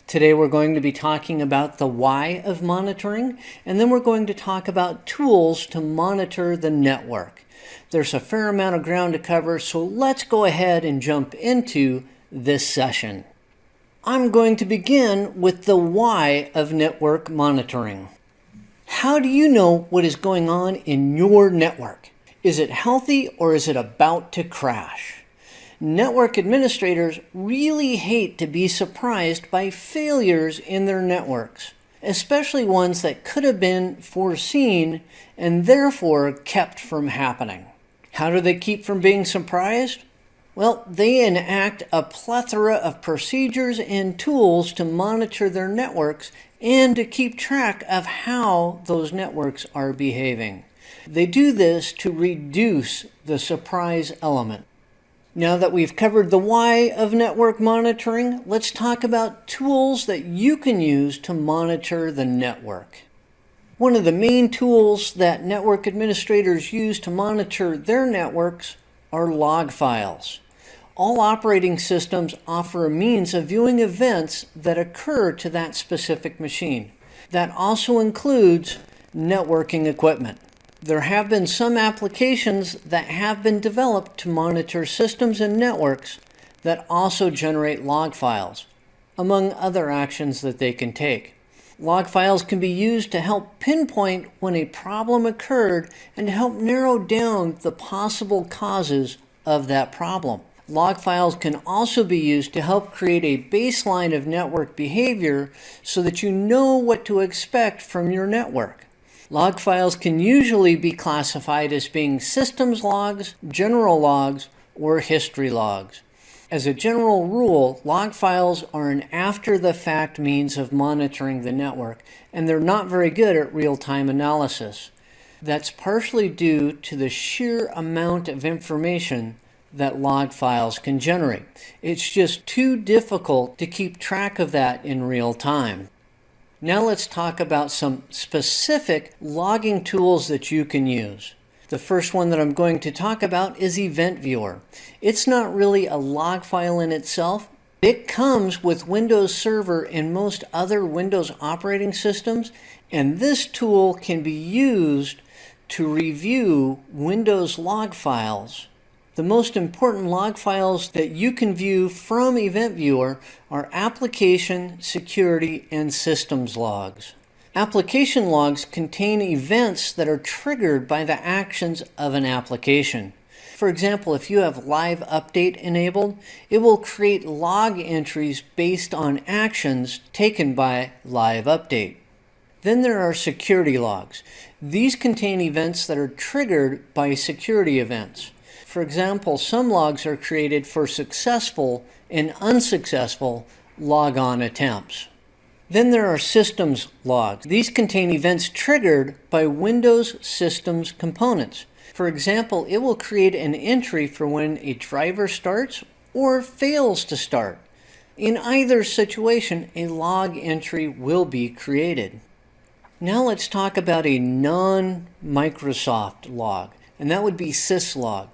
Today we're going to be talking about the why of monitoring, and then we're going to talk about tools to monitor the network. There's a fair amount of ground to cover, so let's go ahead and jump into this session. I'm going to begin with the why of network monitoring. How do you know what is going on in your network? Is it healthy or is it about to crash? Network administrators really hate to be surprised by failures in their networks, especially ones that could have been foreseen and therefore kept from happening. How do they keep from being surprised? Well, they enact a plethora of procedures and tools to monitor their networks and to keep track of how those networks are behaving. They do this to reduce the surprise element. Now that we've covered the why of network monitoring, let's talk about tools that you can use to monitor the network. One of the main tools that network administrators use to monitor their networks are log files. All operating systems offer a means of viewing events that occur to that specific machine. That also includes networking equipment. There have been some applications that have been developed to monitor systems and networks that also generate log files, among other actions that they can take. Log files can be used to help pinpoint when a problem occurred and to help narrow down the possible causes of that problem. Log files can also be used to help create a baseline of network behavior so that you know what to expect from your network. Log files can usually be classified as being systems logs, general logs, or history logs. As a general rule, log files are an after-the-fact means of monitoring the network, and they're not very good at real-time analysis. That's partially due to the sheer amount of information that log files can generate. It's just too difficult to keep track of that in real time. Now let's talk about some specific logging tools that you can use. The first one that I'm going to talk about is Event Viewer. It's not really a log file in itself. It comes with Windows Server and most other Windows operating systems, and this tool can be used to review Windows log files. The most important log files that you can view from Event Viewer are application, security, and systems logs. Application logs contain events that are triggered by the actions of an application. For example, if you have Live Update enabled, it will create log entries based on actions taken by Live Update. Then there are security logs. These contain events that are triggered by security events. For example, some logs are created for successful and unsuccessful logon attempts. Then there are systems logs. These contain events triggered by Windows systems components. For example, it will create an entry for when a driver starts or fails to start. In either situation, a log entry will be created. Now let's talk about a non-Microsoft log, and that would be syslog.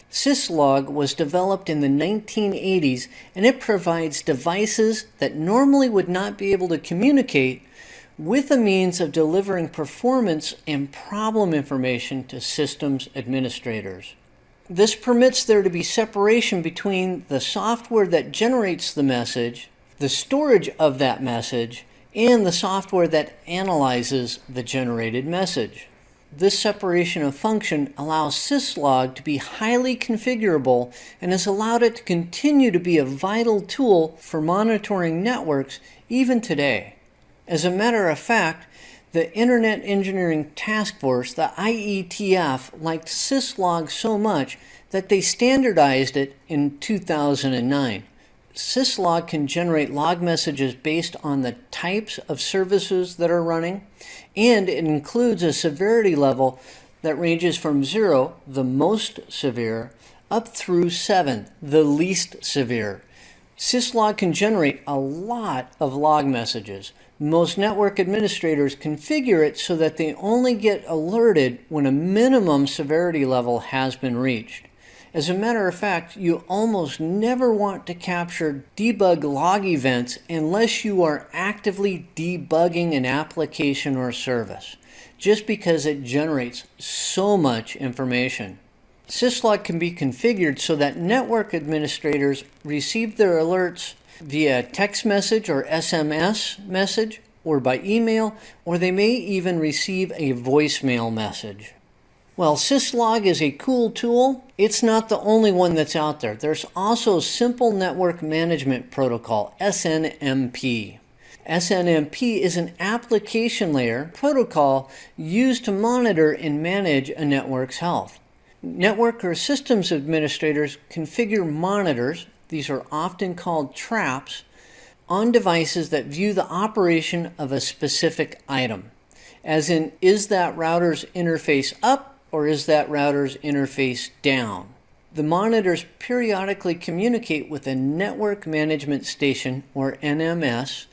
Syslog was developed in the 1980s, and it provides devices that normally would not be able to communicate with a means of delivering performance and problem information to systems administrators. This permits there to be separation between the software that generates the message, the storage of that message, and the software that analyzes the generated message. This separation of function allows syslog to be highly configurable and has allowed it to continue to be a vital tool for monitoring networks even today. As a matter of fact, the Internet Engineering Task Force, the IETF, liked syslog so much that they standardized it in 2009. Syslog can generate log messages based on the types of services that are running, and it includes a severity level that ranges from 0, the most severe, up through 7, the least severe. Syslog can generate a lot of log messages. Most network administrators configure it so that they only get alerted when a minimum severity level has been reached. As a matter of fact, you almost never want to capture debug log events unless you are actively debugging an application or service, just because it generates so much information. Syslog can be configured so that network administrators receive their alerts via text message or SMS message, or by email, or they may even receive a voicemail message. Well, Syslog is a cool tool. It's not the only one that's out there. There's also Simple Network Management Protocol, SNMP. SNMP is an application layer protocol used to monitor and manage a network's health. Network or systems administrators configure monitors, these are often called traps, on devices that view the operation of a specific item. As in, is that router's interface up or is that router's interface down? The monitors periodically communicate with a network management station, or NMS,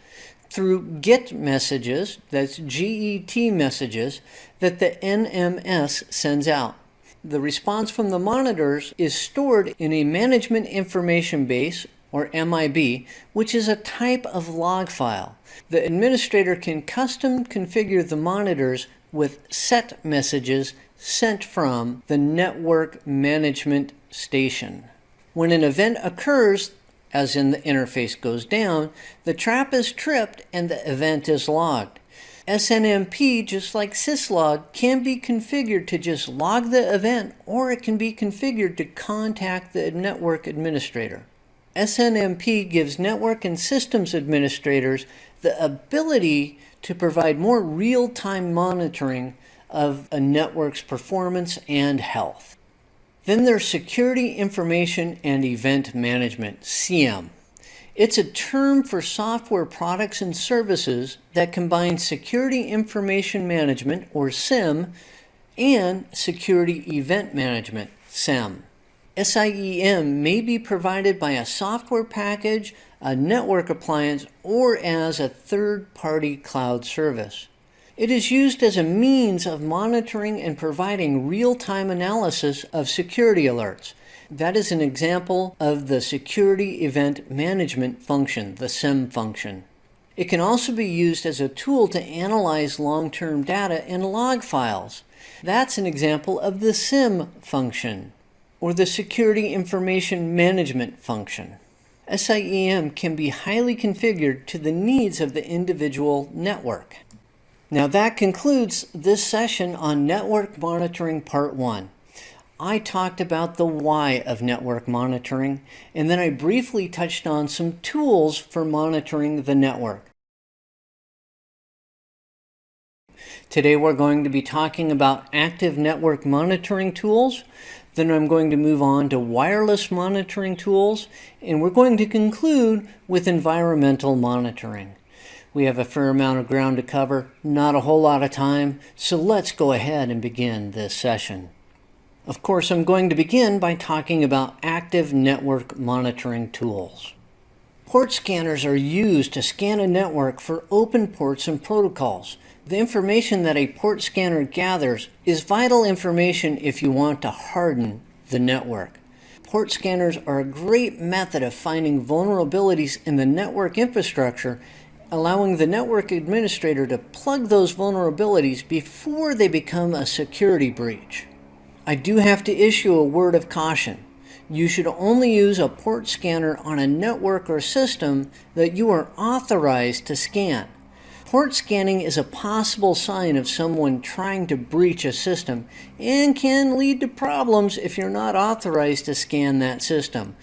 through GET messages, that's GET messages, that the NMS sends out. The response from the monitors is stored in a management information base, or MIB, which is a type of log file. The administrator can custom configure the monitors with set messages sent from the network management station. When an event occurs, as in the interface goes down, the trap is tripped and the event is logged. SNMP, just like Syslog, can be configured to just log the event, or it can be configured to contact the network administrator. SNMP gives network and systems administrators the ability to provide more real-time monitoring of a network's performance and health. Then there's Security Information and Event Management, SIEM. It's a term for software products and services that combine Security Information Management, or SIM, and Security Event Management, SEM. SIEM may be provided by a software package, a network appliance, or as a third-party cloud service. It is used as a means of monitoring and providing real-time analysis of security alerts. That is an example of the Security Event Management function, the SIEM function. It can also be used as a tool to analyze long-term data in log files. That's an example of the SIEM function, or the Security Information Management function. SIEM can be highly configured to the needs of the individual network. Now that concludes this session on Network Monitoring Part 1. I talked about the why of network monitoring, and then I briefly touched on some tools for monitoring the network. Today we're going to be talking about active network monitoring tools. Then I'm going to move on to wireless monitoring tools, and we're going to conclude with environmental monitoring. We have a fair amount of ground to cover, not a whole lot of time, so let's go ahead and begin this session. Of course, I'm going to begin by talking about active network monitoring tools. Port scanners are used to scan a network for open ports and protocols. The information that a port scanner gathers is vital information if you want to harden the network. Port scanners are a great method of finding vulnerabilities in the network infrastructure, allowing the network administrator to plug those vulnerabilities before they become a security breach. I do have to issue a word of caution. You should only use a port scanner on a network or system that you are authorized to scan. Port scanning is a possible sign of someone trying to breach a system and can lead to problems if you're not authorized to scan that system.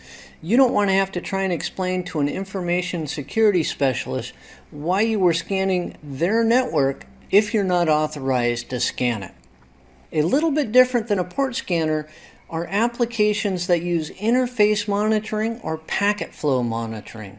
You don't want to have to try and explain to an information security specialist why you were scanning their network if you're not authorized to scan it. A little bit different than a port scanner are applications that use interface monitoring or packet flow monitoring.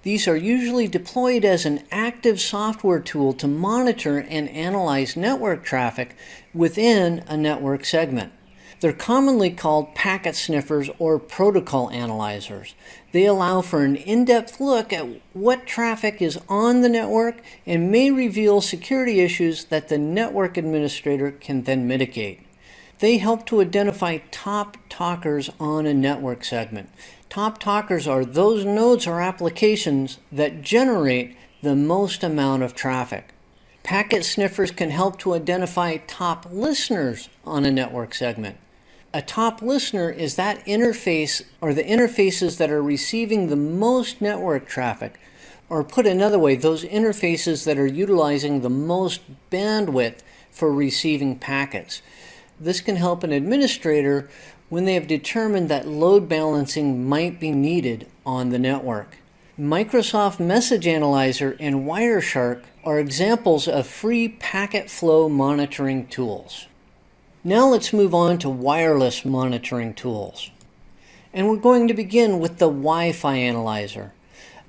These are usually deployed as an active software tool to monitor and analyze network traffic within a network segment. They're commonly called packet sniffers or protocol analyzers. They allow for an in-depth look at what traffic is on the network and may reveal security issues that the network administrator can then mitigate. They help to identify top talkers on a network segment. Top talkers are those nodes or applications that generate the most amount of traffic. Packet sniffers can help to identify top listeners on a network segment. A top listener is that interface or the interfaces that are receiving the most network traffic, or put another way, those interfaces that are utilizing the most bandwidth for receiving packets. This can help an administrator when they have determined that load balancing might be needed on the network. Microsoft Message Analyzer and Wireshark are examples of free packet flow monitoring tools. Now let's move on to wireless monitoring tools. And we're going to begin with the Wi-Fi Analyzer.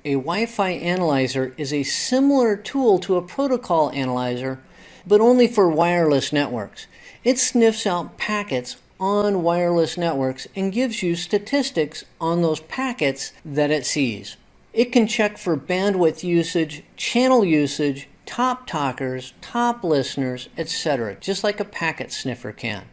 A Wi-Fi Analyzer is a similar tool to a protocol analyzer, but only for wireless networks. It sniffs out packets on wireless networks and gives you statistics on those packets that it sees. It can check for bandwidth usage, channel usage, top talkers, top listeners, etc., just like a packet sniffer can.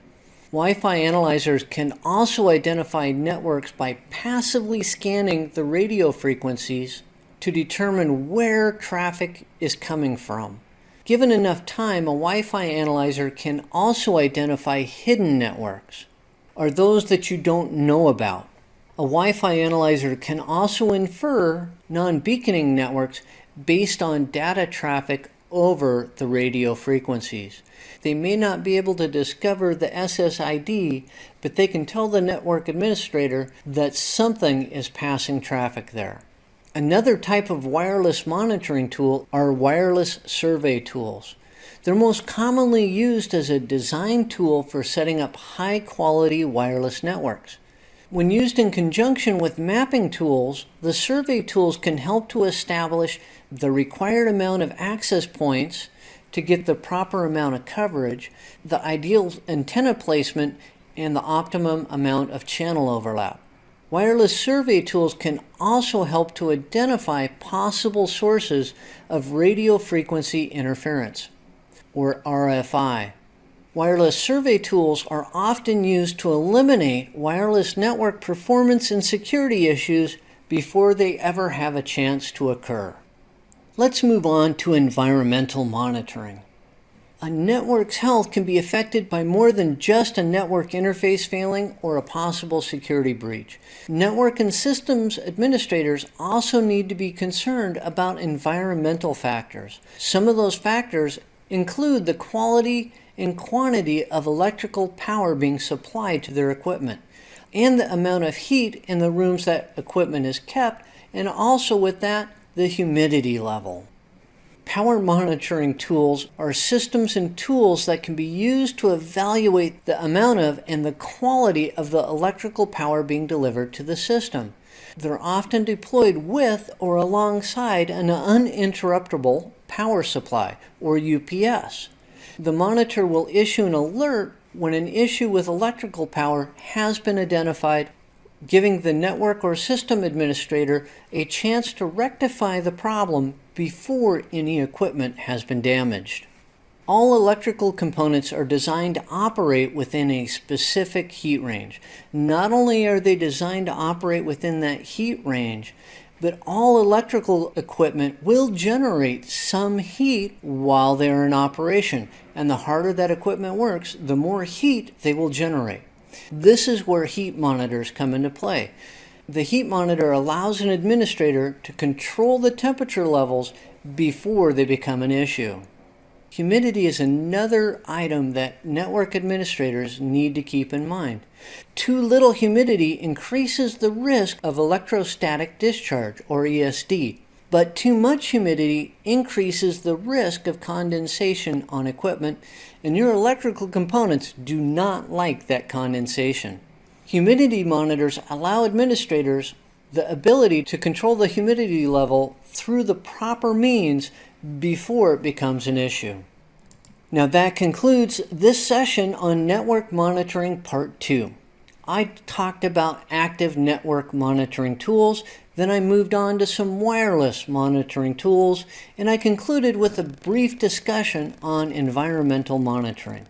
Wi-Fi analyzers can also identify networks by passively scanning the radio frequencies to determine where traffic is coming from. Given enough time, a Wi-Fi analyzer can also identify hidden networks, or those that you don't know about. A Wi-Fi analyzer can also infer non-beaconing networks based on data traffic over the radio frequencies. They may not be able to discover the SSID, but they can tell the network administrator that something is passing traffic there. Another type of wireless monitoring tool are wireless survey tools. They're most commonly used as a design tool for setting up high-quality wireless networks. When used in conjunction with mapping tools, the survey tools can help to establish the required amount of access points to get the proper amount of coverage, the ideal antenna placement, and the optimum amount of channel overlap. Wireless survey tools can also help to identify possible sources of radio frequency interference, or RFI. Wireless survey tools are often used to eliminate wireless network performance and security issues before they ever have a chance to occur. Let's move on to environmental monitoring. A network's health can be affected by more than just a network interface failing or a possible security breach. Network and systems administrators also need to be concerned about environmental factors. Some of those factors include the quality and quantity of electrical power being supplied to their equipment, and the amount of heat in the rooms that equipment is kept, and also with that, the humidity level. Power monitoring tools are systems and tools that can be used to evaluate the amount of and the quality of the electrical power being delivered to the system. They're often deployed with or alongside an uninterruptible power supply, or UPS. The monitor will issue an alert when an issue with electrical power has been identified, giving the network or system administrator a chance to rectify the problem before any equipment has been damaged. All electrical components are designed to operate within a specific heat range. Not only are they designed to operate within that heat range, but all electrical equipment will generate some heat while they're in operation. And the harder that equipment works, the more heat they will generate. This is where heat monitors come into play. The heat monitor allows an administrator to control the temperature levels before they become an issue. Humidity is another item that network administrators need to keep in mind. Too little humidity increases the risk of electrostatic discharge, or ESD, but too much humidity increases the risk of condensation on equipment, and your electrical components do not like that condensation. Humidity monitors allow administrators the ability to control the humidity level through the proper means before it becomes an issue. Now that concludes this session on Network Monitoring Part 2. I talked about active network monitoring tools, then I moved on to some wireless monitoring tools, and I concluded with a brief discussion on environmental monitoring.